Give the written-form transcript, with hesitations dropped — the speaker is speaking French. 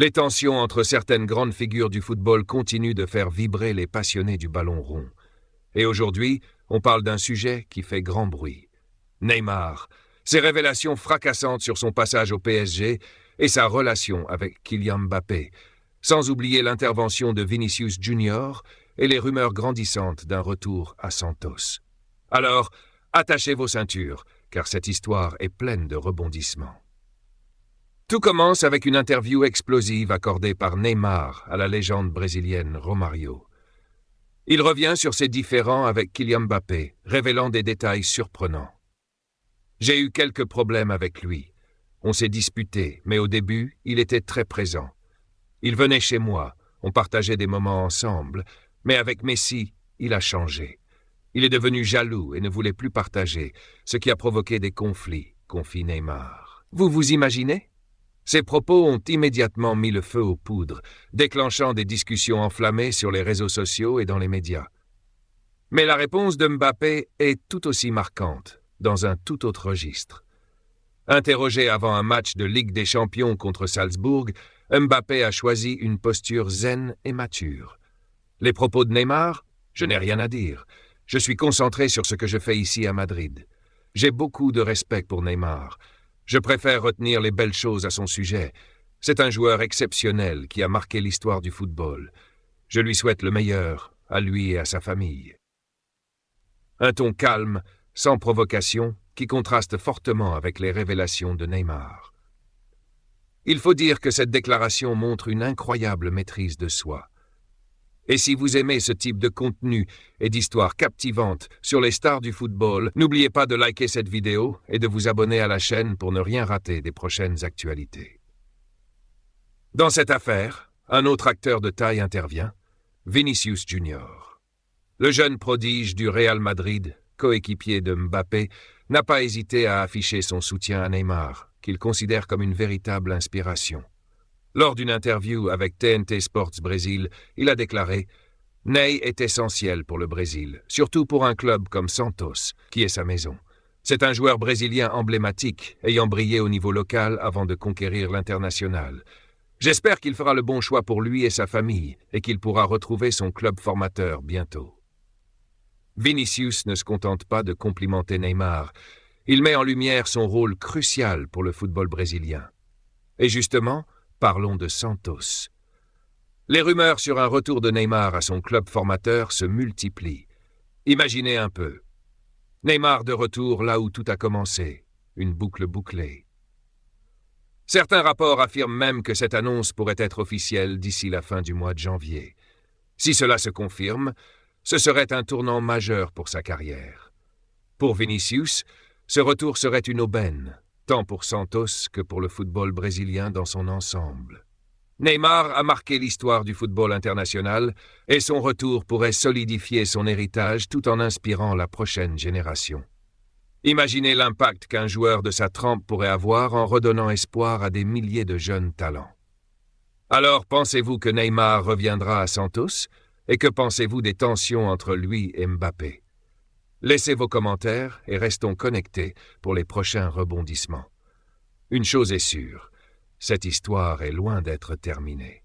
Les tensions entre certaines grandes figures du football continuent de faire vibrer les passionnés du ballon rond. Et aujourd'hui, on parle d'un sujet qui fait grand bruit. Neymar, ses révélations fracassantes sur son passage au PSG et sa relation avec Kylian Mbappé, sans oublier l'intervention de Vinicius Junior et les rumeurs grandissantes d'un retour à Santos. Alors, attachez vos ceintures, car cette histoire est pleine de rebondissements. Tout commence avec une interview explosive accordée par Neymar à la légende brésilienne Romario. Il revient sur ses différends avec Kylian Mbappé, révélant des détails surprenants. « J'ai eu quelques problèmes avec lui. On s'est disputé, mais au début, il était très présent. Il venait chez moi, on partageait des moments ensemble, mais avec Messi, il a changé. Il est devenu jaloux et ne voulait plus partager, ce qui a provoqué des conflits, confie Neymar. Vous vous imaginez ? Ces propos ont immédiatement mis le feu aux poudres, déclenchant des discussions enflammées sur les réseaux sociaux et dans les médias. Mais la réponse de Mbappé est tout aussi marquante, dans un tout autre registre. Interrogé avant un match de Ligue des Champions contre Salzbourg, Mbappé a choisi une posture zen et mature. Les propos de Neymar ? Je n'ai rien à dire. Je suis concentré sur ce que je fais ici à Madrid. J'ai beaucoup de respect pour Neymar. Je préfère retenir les belles choses à son sujet. C'est un joueur exceptionnel qui a marqué l'histoire du football. Je lui souhaite le meilleur, à lui et à sa famille. Un ton calme, sans provocation, qui contraste fortement avec les révélations de Neymar. Il faut dire que cette déclaration montre une incroyable maîtrise de soi. Et si vous aimez ce type de contenu et d'histoires captivantes sur les stars du football, n'oubliez pas de liker cette vidéo et de vous abonner à la chaîne pour ne rien rater des prochaines actualités. Dans cette affaire, un autre acteur de taille intervient, Vinicius Junior. Le jeune prodige du Real Madrid, coéquipier de Mbappé, n'a pas hésité à afficher son soutien à Neymar, qu'il considère comme une véritable inspiration. Lors d'une interview avec TNT Sports Brésil, il a déclaré « Ney est essentiel pour le Brésil, surtout pour un club comme Santos, qui est sa maison. C'est un joueur brésilien emblématique, ayant brillé au niveau local avant de conquérir l'international. J'espère qu'il fera le bon choix pour lui et sa famille, et qu'il pourra retrouver son club formateur bientôt. » Vinicius ne se contente pas de complimenter Neymar. Il met en lumière son rôle crucial pour le football brésilien. Et justement, parlons de Santos. Les rumeurs sur un retour de Neymar à son club formateur se multiplient. Imaginez un peu. Neymar de retour là où tout a commencé, une boucle bouclée. Certains rapports affirment même que cette annonce pourrait être officielle d'ici la fin du mois de janvier. Si cela se confirme, ce serait un tournant majeur pour sa carrière. Pour Vinicius, ce retour serait une aubaine, tant pour Santos que pour le football brésilien dans son ensemble. Neymar a marqué l'histoire du football international et son retour pourrait solidifier son héritage tout en inspirant la prochaine génération. Imaginez l'impact qu'un joueur de sa trempe pourrait avoir en redonnant espoir à des milliers de jeunes talents. Alors pensez-vous que Neymar reviendra à Santos ? Et que pensez-vous des tensions entre lui et Mbappé ? Laissez vos commentaires et restons connectés pour les prochains rebondissements. Une chose est sûre, cette histoire est loin d'être terminée.